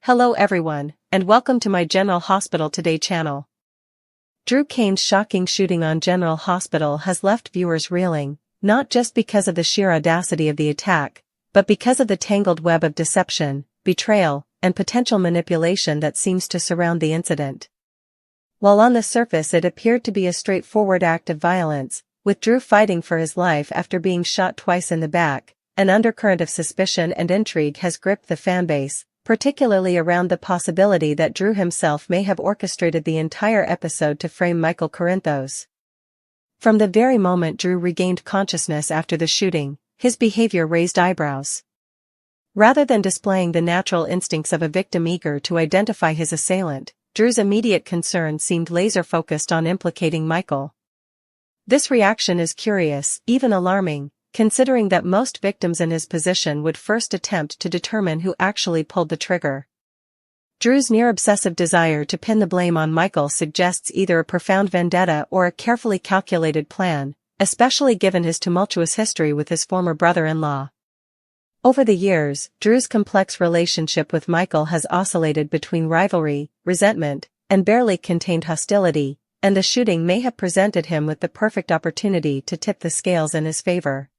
Hello everyone, and welcome to my General Hospital Today channel. Drew Cain's shocking shooting on General Hospital has left viewers reeling, not just because of the sheer audacity of the attack, but because of the tangled web of deception, betrayal, and potential manipulation that seems to surround the incident. While on the surface it appeared to be a straightforward act of violence, with Drew fighting for his life after being shot twice in the back, an undercurrent of suspicion and intrigue has gripped the fanbase, particularly around the possibility that Drew himself may have orchestrated the entire episode to frame Michael Corinthos. From the very moment Drew regained consciousness after the shooting, his behavior raised eyebrows. Rather than displaying the natural instincts of a victim eager to identify his assailant, Drew's immediate concern seemed laser-focused on implicating Michael. This reaction is curious, even alarming, considering that most victims in his position would first attempt to determine who actually pulled the trigger. Drew's near-obsessive desire to pin the blame on Michael suggests either a profound vendetta or a carefully calculated plan, especially given his tumultuous history with his former brother-in-law. Over the years, Drew's complex relationship with Michael has oscillated between rivalry, resentment, and barely contained hostility, and the shooting may have presented him with the perfect opportunity to tip the scales in his favor.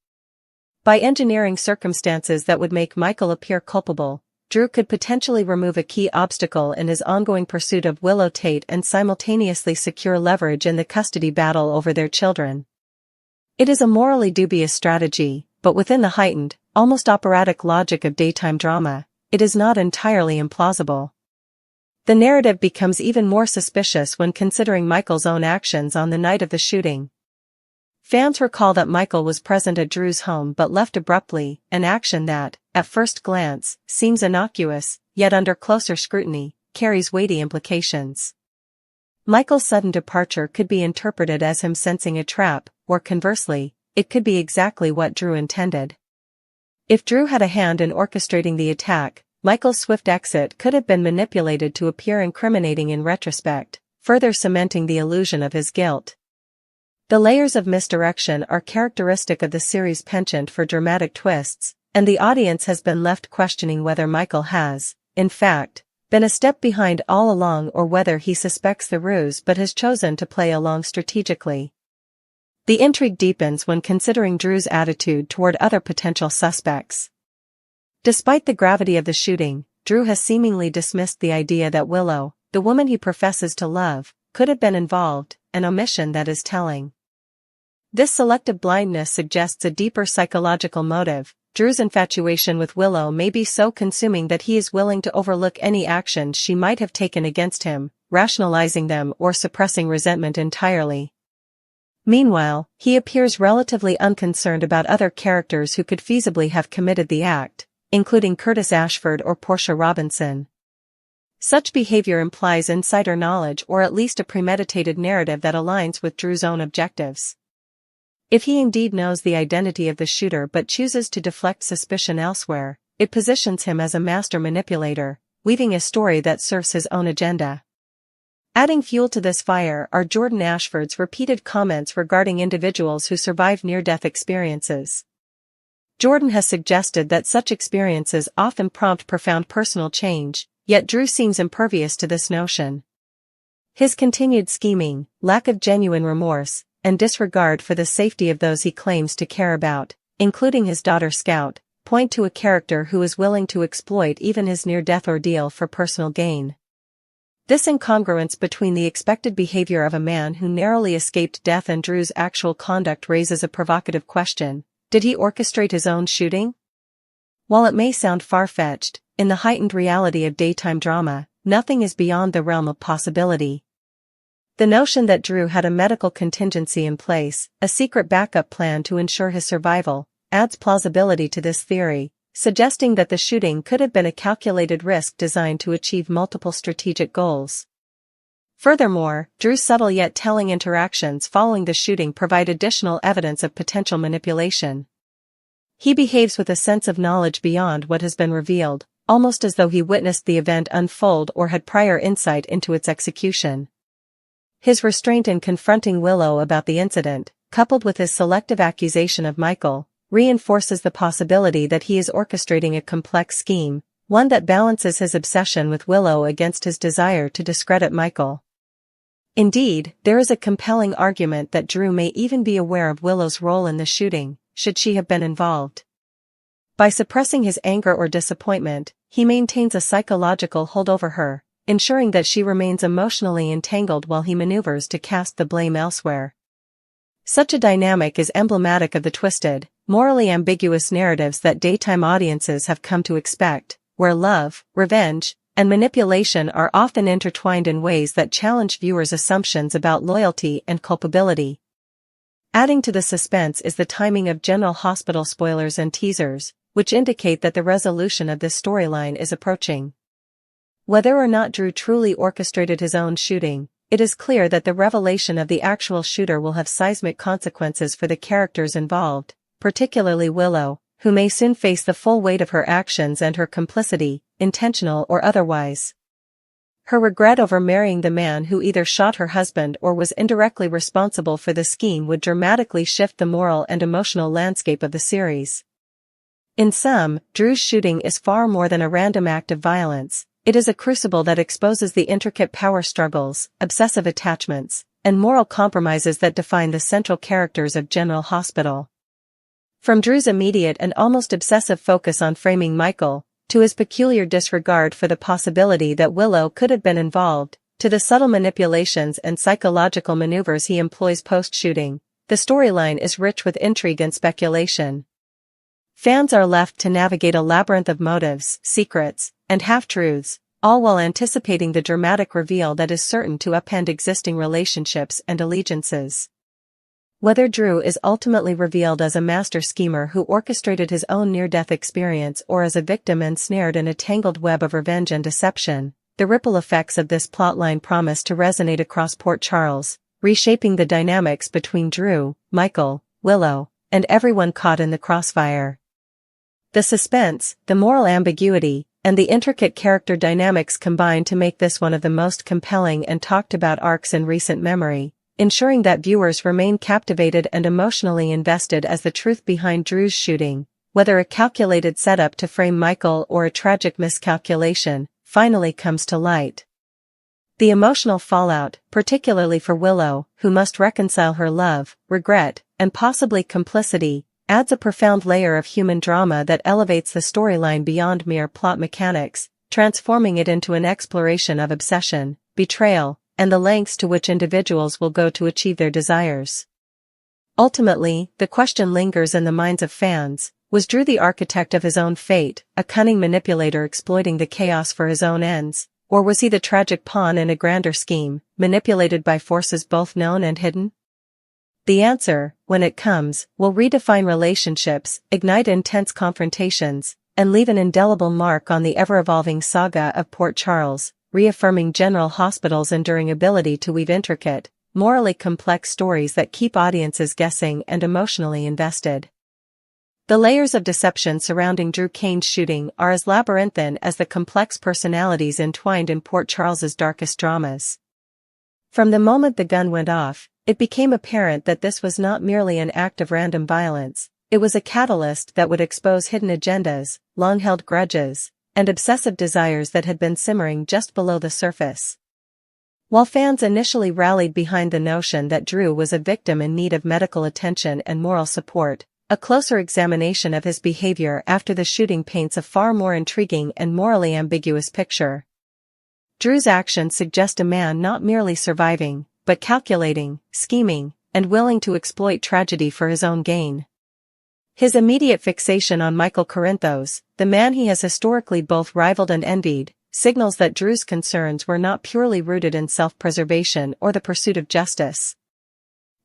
By engineering circumstances that would make Michael appear culpable, Drew could potentially remove a key obstacle in his ongoing pursuit of Willow Tate and simultaneously secure leverage in the custody battle over their children. It is a morally dubious strategy, but within the heightened, almost operatic logic of daytime drama, it is not entirely implausible. The narrative becomes even more suspicious when considering Michael's own actions on the night of the shooting. Fans recall that Michael was present at Drew's home but left abruptly, an action that, at first glance, seems innocuous, yet under closer scrutiny, carries weighty implications. Michael's sudden departure could be interpreted as him sensing a trap, or conversely, it could be exactly what Drew intended. If Drew had a hand in orchestrating the attack, Michael's swift exit could have been manipulated to appear incriminating in retrospect, further cementing the illusion of his guilt. The layers of misdirection are characteristic of the series' penchant for dramatic twists, and the audience has been left questioning whether Michael has, in fact, been a step behind all along or whether he suspects the ruse but has chosen to play along strategically. The intrigue deepens when considering Drew's attitude toward other potential suspects. Despite the gravity of the shooting, Drew has seemingly dismissed the idea that Willow, the woman he professes to love, could have been involved, an omission that is telling. This selective blindness suggests a deeper psychological motive. Drew's infatuation with Willow may be so consuming that he is willing to overlook any actions she might have taken against him, rationalizing them or suppressing resentment entirely. Meanwhile, he appears relatively unconcerned about other characters who could feasibly have committed the act, including Curtis Ashford or Portia Robinson. Such behavior implies insider knowledge or at least a premeditated narrative that aligns with Drew's own objectives. If he indeed knows the identity of the shooter but chooses to deflect suspicion elsewhere, it positions him as a master manipulator, weaving a story that serves his own agenda. Adding fuel to this fire are Jordan Ashford's repeated comments regarding individuals who survive near-death experiences. Jordan has suggested that such experiences often prompt profound personal change, yet Drew seems impervious to this notion. His continued scheming, lack of genuine remorse, and disregard for the safety of those he claims to care about, including his daughter Scout, point to a character who is willing to exploit even his near-death ordeal for personal gain. This incongruence between the expected behavior of a man who narrowly escaped death and Drew's actual conduct raises a provocative question. Did he orchestrate his own shooting? While it may sound far-fetched, in the heightened reality of daytime drama, nothing is beyond the realm of possibility. The notion that Drew had a medical contingency in place, a secret backup plan to ensure his survival, adds plausibility to this theory, suggesting that the shooting could have been a calculated risk designed to achieve multiple strategic goals. Furthermore, Drew's subtle yet telling interactions following the shooting provide additional evidence of potential manipulation. He behaves with a sense of knowledge beyond what has been revealed, almost as though he witnessed the event unfold or had prior insight into its execution. His restraint in confronting Willow about the incident, coupled with his selective accusation of Michael, reinforces the possibility that he is orchestrating a complex scheme, one that balances his obsession with Willow against his desire to discredit Michael. Indeed, there is a compelling argument that Drew may even be aware of Willow's role in the shooting, should she have been involved. By suppressing his anger or disappointment, he maintains a psychological hold over her, ensuring that she remains emotionally entangled while he maneuvers to cast the blame elsewhere. Such a dynamic is emblematic of the twisted, morally ambiguous narratives that daytime audiences have come to expect, where love, revenge, and manipulation are often intertwined in ways that challenge viewers' assumptions about loyalty and culpability. Adding to the suspense is the timing of General Hospital spoilers and teasers, which indicate that the resolution of this storyline is approaching. Whether or not Drew truly orchestrated his own shooting, it is clear that the revelation of the actual shooter will have seismic consequences for the characters involved, particularly Willow, who may soon face the full weight of her actions and her complicity, intentional or otherwise. Her regret over marrying the man who either shot her husband or was indirectly responsible for the scheme would dramatically shift the moral and emotional landscape of the series. In sum, Drew's shooting is far more than a random act of violence. It is a crucible that exposes the intricate power struggles, obsessive attachments, and moral compromises that define the central characters of General Hospital. From Drew's immediate and almost obsessive focus on framing Michael, to his peculiar disregard for the possibility that Willow could have been involved, to the subtle manipulations and psychological maneuvers he employs post-shooting, the storyline is rich with intrigue and speculation. Fans are left to navigate a labyrinth of motives, secrets, and half-truths, all while anticipating the dramatic reveal that is certain to upend existing relationships and allegiances. Whether Drew is ultimately revealed as a master schemer who orchestrated his own near-death experience or as a victim ensnared in a tangled web of revenge and deception, the ripple effects of this plotline promise to resonate across Port Charles, reshaping the dynamics between Drew, Michael, Willow, and everyone caught in the crossfire. The suspense, the moral ambiguity, and the intricate character dynamics combine to make this one of the most compelling and talked-about arcs in recent memory, ensuring that viewers remain captivated and emotionally invested as the truth behind Drew's shooting, whether a calculated setup to frame Michael or a tragic miscalculation, finally comes to light. The emotional fallout, particularly for Willow, who must reconcile her love, regret, and possibly complicity, adds a profound layer of human drama that elevates the storyline beyond mere plot mechanics, transforming it into an exploration of obsession, betrayal, and the lengths to which individuals will go to achieve their desires. Ultimately, the question lingers in the minds of fans: was Drew the architect of his own fate, a cunning manipulator exploiting the chaos for his own ends, or was he the tragic pawn in a grander scheme, manipulated by forces both known and hidden? The answer, when it comes, will redefine relationships, ignite intense confrontations, and leave an indelible mark on the ever-evolving saga of Port Charles, reaffirming General Hospital's enduring ability to weave intricate, morally complex stories that keep audiences guessing and emotionally invested. The layers of deception surrounding Drew Kane's shooting are as labyrinthine as the complex personalities entwined in Port Charles's darkest dramas. From the moment the gun went off, it became apparent that this was not merely an act of random violence, it was a catalyst that would expose hidden agendas, long-held grudges, and obsessive desires that had been simmering just below the surface. While fans initially rallied behind the notion that Drew was a victim in need of medical attention and moral support, a closer examination of his behavior after the shooting paints a far more intriguing and morally ambiguous picture. Drew's actions suggest a man not merely surviving, but calculating, scheming, and willing to exploit tragedy for his own gain. His immediate fixation on Michael Corinthos, the man he has historically both rivaled and envied, signals that Drew's concerns were not purely rooted in self-preservation or the pursuit of justice.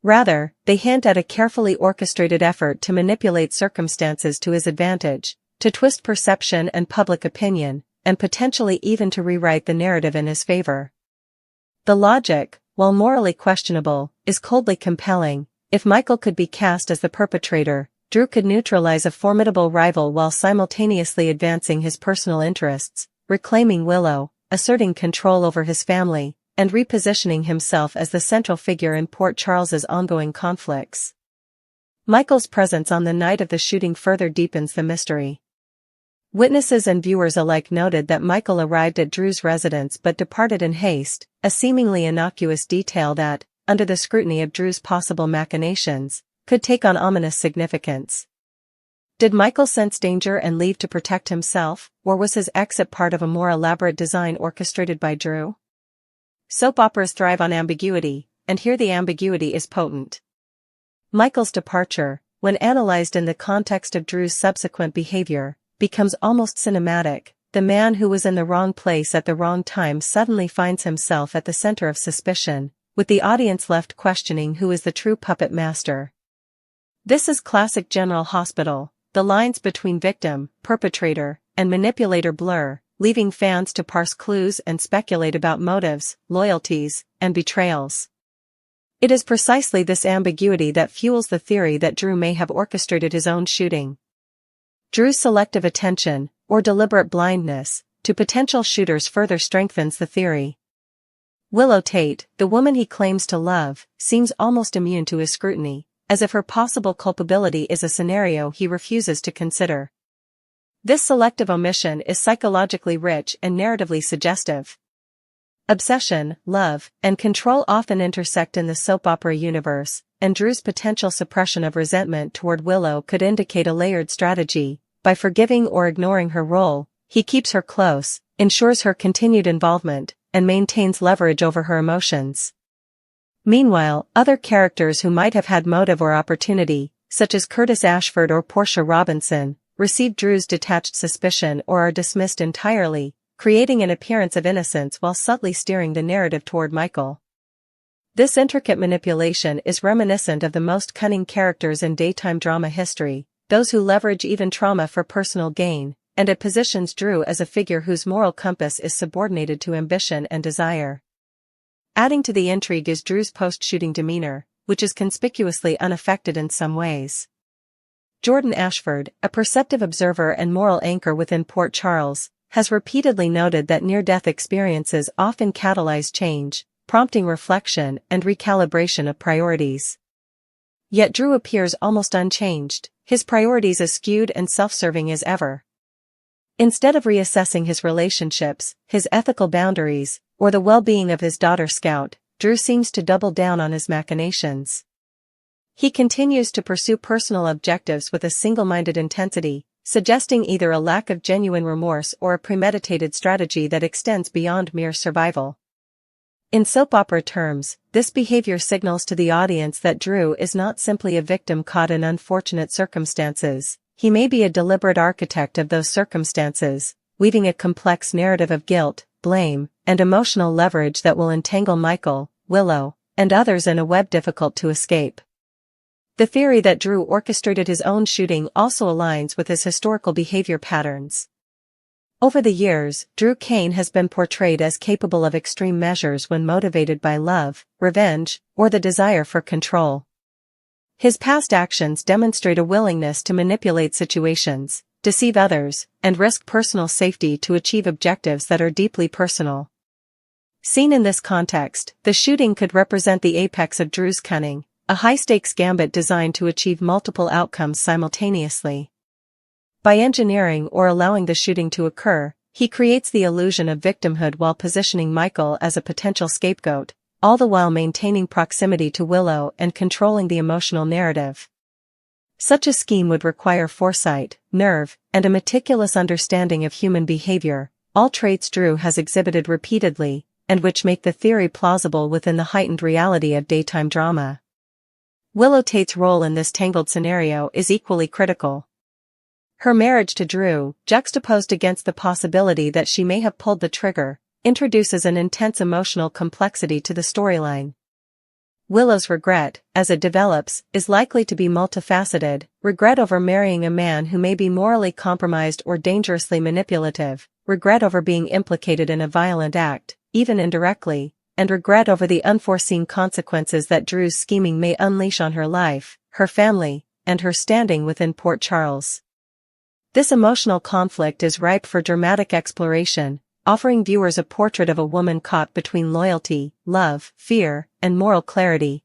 Rather, they hint at a carefully orchestrated effort to manipulate circumstances to his advantage, to twist perception and public opinion, and potentially even to rewrite the narrative in his favor. The logic, while morally questionable, is coldly compelling. If Michael could be cast as the perpetrator, Drew could neutralize a formidable rival while simultaneously advancing his personal interests, reclaiming Willow, asserting control over his family, and repositioning himself as the central figure in Port Charles's ongoing conflicts. Michael's presence on the night of the shooting further deepens the mystery. Witnesses and viewers alike noted that Michael arrived at Drew's residence but departed in haste, a seemingly innocuous detail that, under the scrutiny of Drew's possible machinations, could take on ominous significance. Did Michael sense danger and leave to protect himself, or was his exit part of a more elaborate design orchestrated by Drew? Soap operas thrive on ambiguity, and here the ambiguity is potent. Michael's departure, when analyzed in the context of Drew's subsequent behavior, becomes almost cinematic. The man who was in the wrong place at the wrong time suddenly finds himself at the center of suspicion, with the audience left questioning who is the true puppet master. This is classic General Hospital. The lines between victim, perpetrator, and manipulator blur, leaving fans to parse clues and speculate about motives, loyalties, and betrayals. It is precisely this ambiguity that fuels the theory that Drew may have orchestrated his own shooting. Drew's selective attention, or deliberate blindness, to potential shooters further strengthens the theory. Willow Tate, the woman he claims to love, seems almost immune to his scrutiny, as if her possible culpability is a scenario he refuses to consider. This selective omission is psychologically rich and narratively suggestive. Obsession, love, and control often intersect in the soap opera universe, and Drew's potential suppression of resentment toward Willow could indicate a layered strategy. By forgiving or ignoring her role, he keeps her close, ensures her continued involvement, and maintains leverage over her emotions. Meanwhile, other characters who might have had motive or opportunity, such as Curtis Ashford or Portia Robinson, receive Drew's detached suspicion or are dismissed entirely, creating an appearance of innocence while subtly steering the narrative toward Michael. This intricate manipulation is reminiscent of the most cunning characters in daytime drama history, those who leverage even trauma for personal gain, and it positions Drew as a figure whose moral compass is subordinated to ambition and desire. Adding to the intrigue is Drew's post-shooting demeanor, which is conspicuously unaffected in some ways. Jordan Ashford, a perceptive observer and moral anchor within Port Charles, has repeatedly noted that near-death experiences often catalyze change, prompting reflection and recalibration of priorities. Yet Drew appears almost unchanged, his priorities as skewed and self-serving as ever. Instead of reassessing his relationships, his ethical boundaries, or the well-being of his daughter Scout, Drew seems to double down on his machinations. He continues to pursue personal objectives with a single-minded intensity, suggesting either a lack of genuine remorse or a premeditated strategy that extends beyond mere survival. In soap opera terms, this behavior signals to the audience that Drew is not simply a victim caught in unfortunate circumstances. He may be a deliberate architect of those circumstances, weaving a complex narrative of guilt, blame, and emotional leverage that will entangle Michael, Willow, and others in a web difficult to escape. The theory that Drew orchestrated his own shooting also aligns with his historical behavior patterns. Over the years, Drew Cain has been portrayed as capable of extreme measures when motivated by love, revenge, or the desire for control. His past actions demonstrate a willingness to manipulate situations, deceive others, and risk personal safety to achieve objectives that are deeply personal. Seen in this context, the shooting could represent the apex of Drew's cunning, a high-stakes gambit designed to achieve multiple outcomes simultaneously. By engineering or allowing the shooting to occur, he creates the illusion of victimhood while positioning Michael as a potential scapegoat, all the while maintaining proximity to Willow and controlling the emotional narrative. Such a scheme would require foresight, nerve, and a meticulous understanding of human behavior, all traits Drew has exhibited repeatedly, and which make the theory plausible within the heightened reality of daytime drama. Willow Tate's role in this tangled scenario is equally critical. Her marriage to Drew, juxtaposed against the possibility that she may have pulled the trigger, introduces an intense emotional complexity to the storyline. Willow's regret, as it develops, is likely to be multifaceted: regret over marrying a man who may be morally compromised or dangerously manipulative, regret over being implicated in a violent act, even indirectly, and regret over the unforeseen consequences that Drew's scheming may unleash on her life, her family, and her standing within Port Charles. This emotional conflict is ripe for dramatic exploration, offering viewers a portrait of a woman caught between loyalty, love, fear, and moral clarity.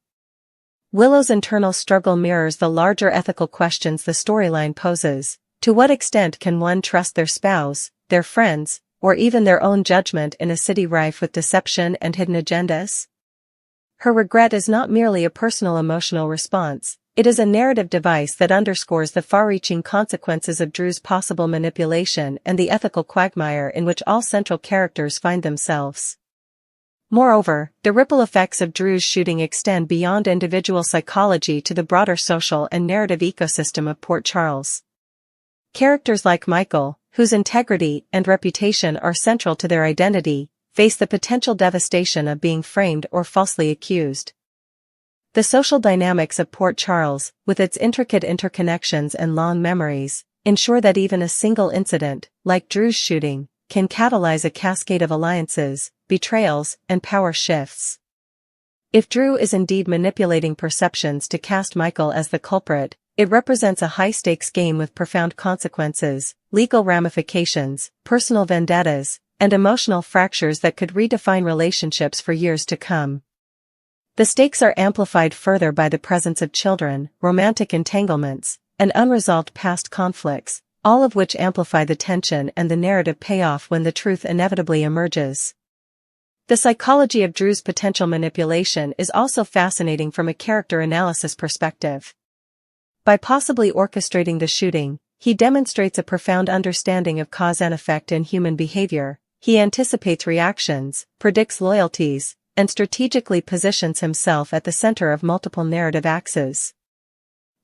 Willow's internal struggle mirrors the larger ethical questions the storyline poses. To what extent can one trust their spouse, their friends, or even their own judgment in a city rife with deception and hidden agendas? Her regret is not merely a personal emotional response, it is a narrative device that underscores the far-reaching consequences of Drew's possible manipulation and the ethical quagmire in which all central characters find themselves. Moreover, the ripple effects of Drew's shooting extend beyond individual psychology to the broader social and narrative ecosystem of Port Charles. Characters like Michael, whose integrity and reputation are central to their identity, face the potential devastation of being framed or falsely accused. The social dynamics of Port Charles, with its intricate interconnections and long memories, ensure that even a single incident, like Drew's shooting, can catalyze a cascade of alliances, betrayals, and power shifts. If Drew is indeed manipulating perceptions to cast Michael as the culprit, it represents a high-stakes game with profound consequences, legal ramifications, personal vendettas, and emotional fractures that could redefine relationships for years to come. The stakes are amplified further by the presence of children, romantic entanglements, and unresolved past conflicts, all of which amplify the tension and the narrative payoff when the truth inevitably emerges. The psychology of Drew's potential manipulation is also fascinating from a character analysis perspective. By possibly orchestrating the shooting, he demonstrates a profound understanding of cause and effect in human behavior. He anticipates reactions, predicts loyalties, and strategically positions himself at the center of multiple narrative axes.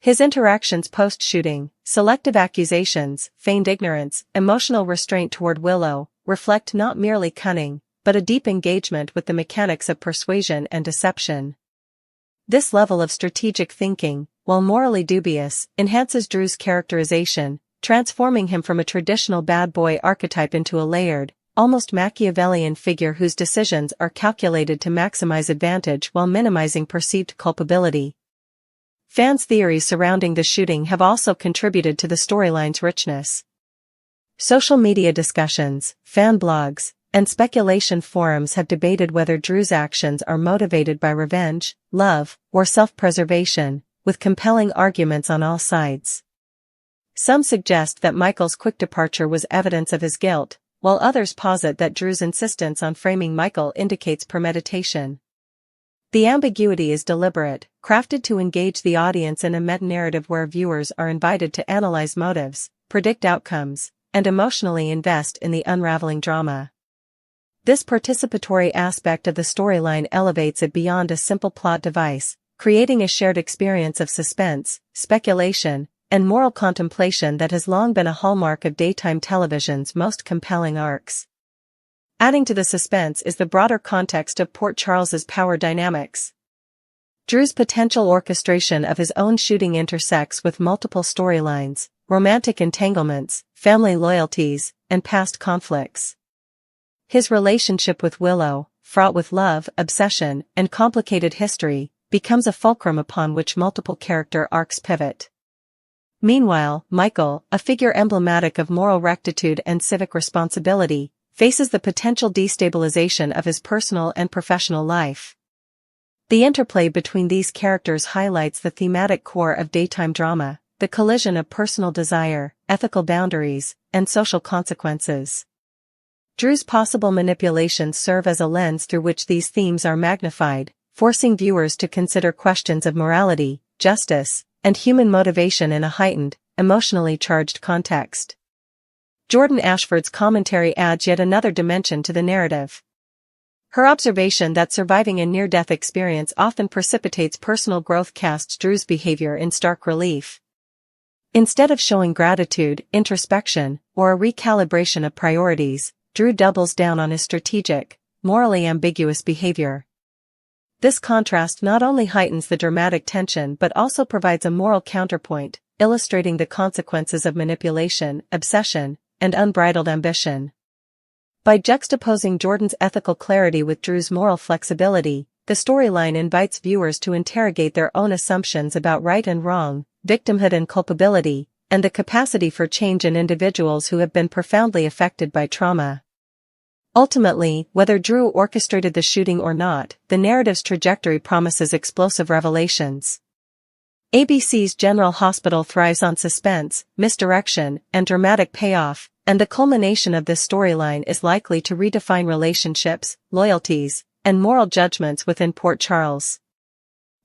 His interactions post-shooting, selective accusations, feigned ignorance, emotional restraint toward Willow, reflect not merely cunning, but a deep engagement with the mechanics of persuasion and deception. This level of strategic thinking, while morally dubious, enhances Drew's characterization, transforming him from a traditional bad boy archetype into a layered, almost Machiavellian figure whose decisions are calculated to maximize advantage while minimizing perceived culpability. Fans' theories surrounding the shooting have also contributed to the storyline's richness. Social media discussions, fan blogs, and speculation forums have debated whether Drew's actions are motivated by revenge, love, or self-preservation, with compelling arguments on all sides. Some suggest that Michael's quick departure was evidence of his guilt, while others posit that Drew's insistence on framing Michael indicates premeditation. The ambiguity is deliberate, crafted to engage the audience in a meta-narrative where viewers are invited to analyze motives, predict outcomes, and emotionally invest in the unraveling drama. This participatory aspect of the storyline elevates it beyond a simple plot device, creating a shared experience of suspense, speculation, and moral contemplation that has long been a hallmark of daytime television's most compelling arcs. Adding to the suspense is the broader context of Port Charles's power dynamics. Drew's potential orchestration of his own shooting intersects with multiple storylines, romantic entanglements, family loyalties, and past conflicts. His relationship with Willow, fraught with love, obsession, and complicated history, becomes a fulcrum upon which multiple character arcs pivot. Meanwhile, Michael, a figure emblematic of moral rectitude and civic responsibility, faces the potential destabilization of his personal and professional life. The interplay between these characters highlights the thematic core of daytime drama, the collision of personal desire, ethical boundaries, and social consequences. Drew's possible manipulations serve as a lens through which these themes are magnified, forcing viewers to consider questions of morality, justice, and human motivation in a heightened, emotionally charged context. Jordan Ashford's commentary adds yet another dimension to the narrative. Her observation that surviving a near-death experience often precipitates personal growth casts Drew's behavior in stark relief. Instead of showing gratitude, introspection, or a recalibration of priorities, Drew doubles down on his strategic, morally ambiguous behavior. This contrast not only heightens the dramatic tension but also provides a moral counterpoint, illustrating the consequences of manipulation, obsession, and unbridled ambition. By juxtaposing Jordan's ethical clarity with Drew's moral flexibility, the storyline invites viewers to interrogate their own assumptions about right and wrong, victimhood and culpability, and the capacity for change in individuals who have been profoundly affected by trauma. Ultimately, whether Drew orchestrated the shooting or not, the narrative's trajectory promises explosive revelations. ABC's General Hospital thrives on suspense, misdirection, and dramatic payoff, and the culmination of this storyline is likely to redefine relationships, loyalties, and moral judgments within Port Charles.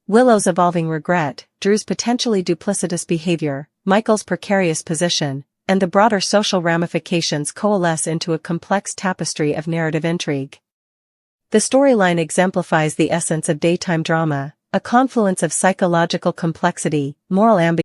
Willow's evolving regret, Drew's potentially duplicitous behavior, Michael's precarious position, and the broader social ramifications coalesce into a complex tapestry of narrative intrigue. The storyline exemplifies the essence of daytime drama, a confluence of psychological complexity, moral ambiguity,